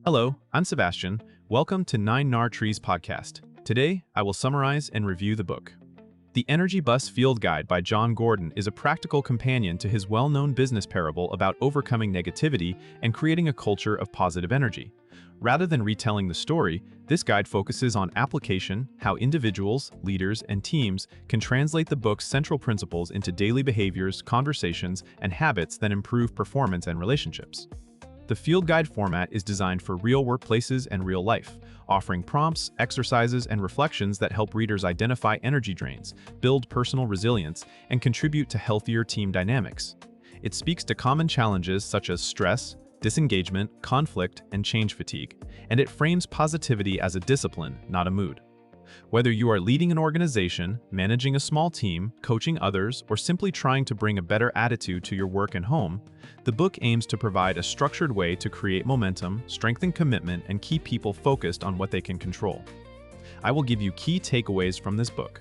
Hello, I'm Sebastian. Welcome to 9 Trees podcast. Today, I will summarize and review the book. The Energy Bus Field Guide by John Gordon is a practical companion to his well-known business parable about overcoming negativity and creating a culture of positive energy. Rather than retelling the story, this guide focuses on application, how individuals, leaders, and teams can translate the book's central principles into daily behaviors, conversations, and habits that improve performance and relationships. The field guide format is designed for real workplaces and real life, offering prompts, exercises, and reflections that help readers identify energy drains, build personal resilience, and contribute to healthier team dynamics. It speaks to common challenges such as stress, disengagement, conflict, and change fatigue, and it frames positivity as a discipline, not a mood. Whether you are leading an organization, managing a small team, coaching others, or simply trying to bring a better attitude to your work and home, the book aims to provide a structured way to create momentum, strengthen commitment, and keep people focused on what they can control. I will give you key takeaways from this book.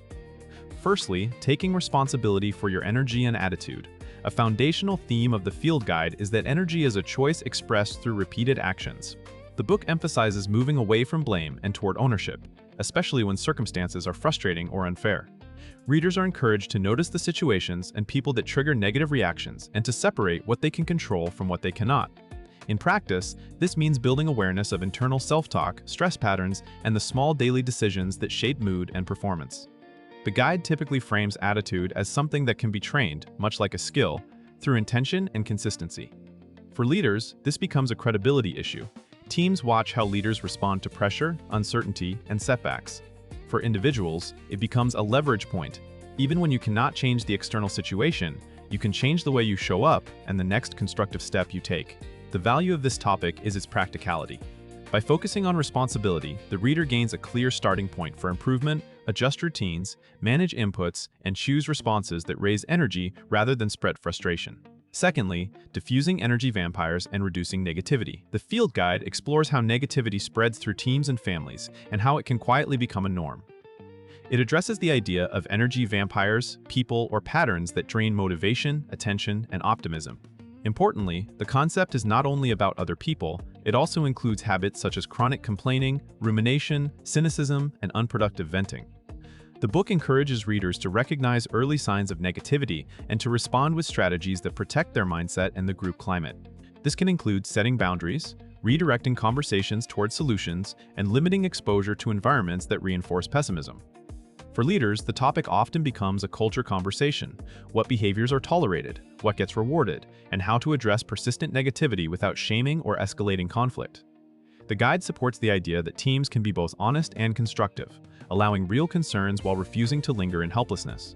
Firstly, taking responsibility for your energy and attitude. A foundational theme of the field guide is that energy is a choice expressed through repeated actions. The book emphasizes moving away from blame and toward ownership, especially when circumstances are frustrating or unfair. Readers are encouraged to notice the situations and people that trigger negative reactions and to separate what they can control from what they cannot. In practice, this means building awareness of internal self-talk, stress patterns, and the small daily decisions that shape mood and performance. The guide typically frames attitude as something that can be trained, much like a skill, through intention and consistency. For leaders, this becomes a credibility issue. Teams watch how leaders respond to pressure, uncertainty, and setbacks. For individuals, it becomes a leverage point. Even when you cannot change the external situation, you can change the way you show up and the next constructive step you take. The value of this topic is its practicality. By focusing on responsibility, the reader gains a clear starting point for improvement, adjust routines, manage inputs, and choose responses that raise energy rather than spread frustration. Secondly, diffusing energy vampires and reducing negativity. The field guide explores how negativity spreads through teams and families and how it can quietly become a norm. It addresses the idea of energy vampires, people, or patterns that drain motivation, attention, and optimism. Importantly, the concept is not only about other people, it also includes habits such as chronic complaining, rumination, cynicism, and unproductive venting. The book encourages readers to recognize early signs of negativity and to respond with strategies that protect their mindset and the group climate. This can include setting boundaries, redirecting conversations toward solutions, and limiting exposure to environments that reinforce pessimism. For leaders, the topic often becomes a culture conversation: what behaviors are tolerated, what gets rewarded, and how to address persistent negativity without shaming or escalating conflict. The guide supports the idea that teams can be both honest and constructive, allowing real concerns while refusing to linger in helplessness.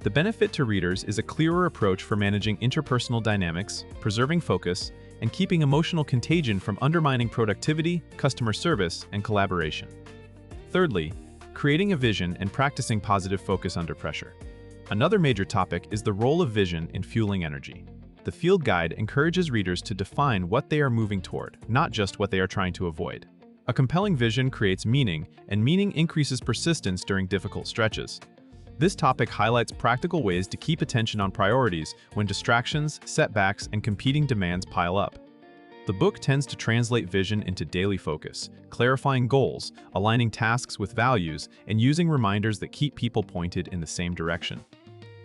The benefit to readers is a clearer approach for managing interpersonal dynamics, preserving focus, and keeping emotional contagion from undermining productivity, customer service, and collaboration. Thirdly, creating a vision and practicing positive focus under pressure. Another major topic is the role of vision in fueling energy. The field guide encourages readers to define what they are moving toward, not just what they are trying to avoid. A compelling vision creates meaning, and meaning increases persistence during difficult stretches. This topic highlights practical ways to keep attention on priorities when distractions, setbacks, and competing demands pile up. The book tends to translate vision into daily focus, clarifying goals, aligning tasks with values, and using reminders that keep people pointed in the same direction.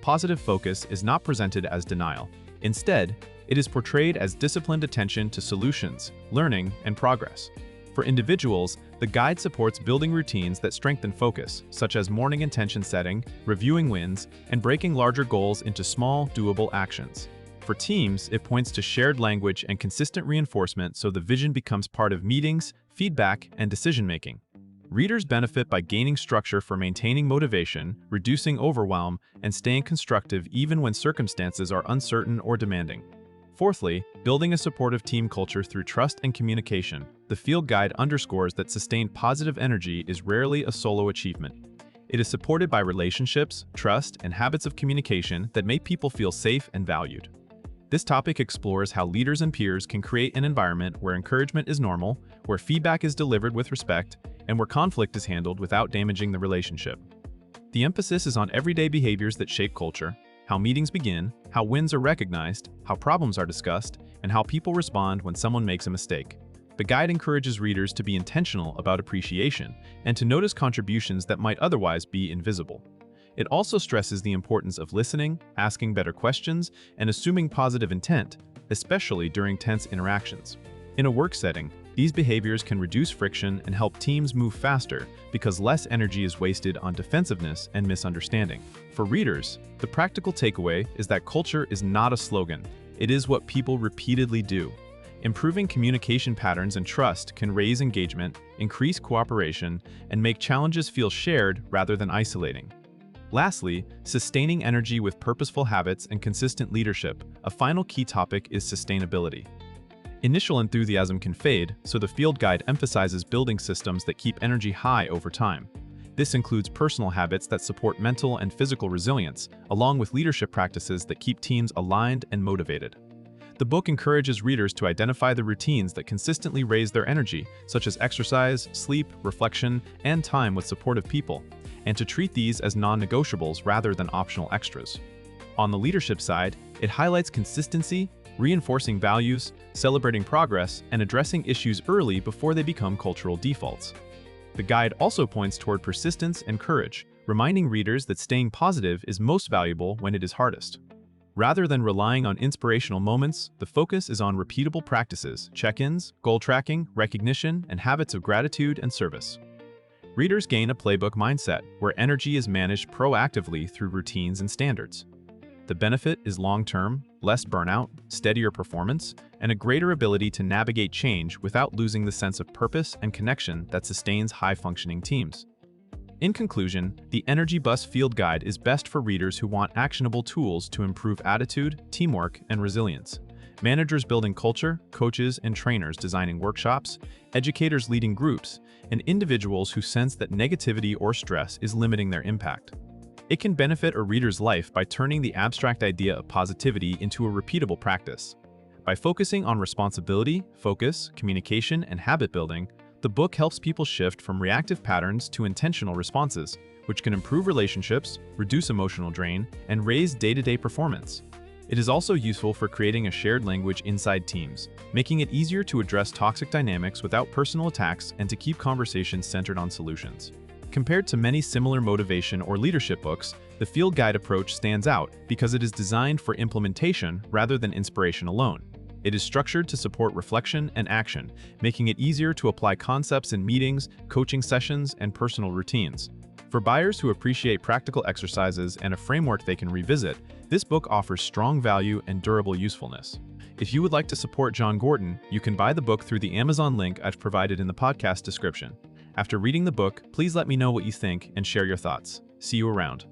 Positive focus is not presented as denial. Instead, it is portrayed as disciplined attention to solutions, learning, and progress. For individuals, the guide supports building routines that strengthen focus, such as morning intention setting, reviewing wins, and breaking larger goals into small, doable actions. For teams, it points to shared language and consistent reinforcement so the vision becomes part of meetings, feedback, and decision-making. Readers benefit by gaining structure for maintaining motivation, reducing overwhelm, and staying constructive even when circumstances are uncertain or demanding. Fourthly, building a supportive team culture through trust and communication. The field guide underscores that sustained positive energy is rarely a solo achievement. It is supported by relationships, trust, and habits of communication that make people feel safe and valued. This topic explores how leaders and peers can create an environment where encouragement is normal, where feedback is delivered with respect, and where conflict is handled without damaging the relationship. The emphasis is on everyday behaviors that shape culture, how meetings begin, how wins are recognized, how problems are discussed, and how people respond when someone makes a mistake. The guide encourages readers to be intentional about appreciation and to notice contributions that might otherwise be invisible. It also stresses the importance of listening, asking better questions, and assuming positive intent, especially during tense interactions. In a work setting, these behaviors can reduce friction and help teams move faster because less energy is wasted on defensiveness and misunderstanding. For readers, the practical takeaway is that culture is not a slogan. It is what people repeatedly do. Improving communication patterns and trust can raise engagement, increase cooperation, and make challenges feel shared rather than isolating. Lastly, sustaining energy with purposeful habits and consistent leadership. A final key topic is sustainability. Initial enthusiasm can fade, so the field guide emphasizes building systems that keep energy high over time. This includes personal habits that support mental and physical resilience, along with leadership practices that keep teams aligned and motivated. The book encourages readers to identify the routines that consistently raise their energy, such as exercise, sleep, reflection, and time with supportive people, and to treat these as non-negotiables rather than optional extras. On the leadership side, it highlights consistency, reinforcing values, celebrating progress, and addressing issues early before they become cultural defaults. The guide also points toward persistence and courage, reminding readers that staying positive is most valuable when it is hardest. Rather than relying on inspirational moments, the focus is on repeatable practices, check-ins, goal tracking, recognition, and habits of gratitude and service. Readers gain a playbook mindset, where energy is managed proactively through routines and standards. The benefit is long-term, less burnout, steadier performance, and a greater ability to navigate change without losing the sense of purpose and connection that sustains high-functioning teams. In conclusion, the Energy Bus Field Guide is best for readers who want actionable tools to improve attitude, teamwork, and resilience. Managers building culture, coaches and trainers designing workshops, educators leading groups, and individuals who sense that negativity or stress is limiting their impact. It can benefit a reader's life by turning the abstract idea of positivity into a repeatable practice. By focusing on responsibility, focus, communication, and habit building, the book helps people shift from reactive patterns to intentional responses, which can improve relationships, reduce emotional drain, and raise day-to-day performance. It is also useful for creating a shared language inside teams, making it easier to address toxic dynamics without personal attacks and to keep conversations centered on solutions. Compared to many similar motivation or leadership books, the field guide approach stands out because it is designed for implementation rather than inspiration alone. It is structured to support reflection and action, making it easier to apply concepts in meetings, coaching sessions, and personal routines. For buyers who appreciate practical exercises and a framework they can revisit, this book offers strong value and durable usefulness. If you would like to support John Gordon, you can buy the book through the Amazon link I've provided in the podcast description. After reading the book, please let me know what you think and share your thoughts. See you around.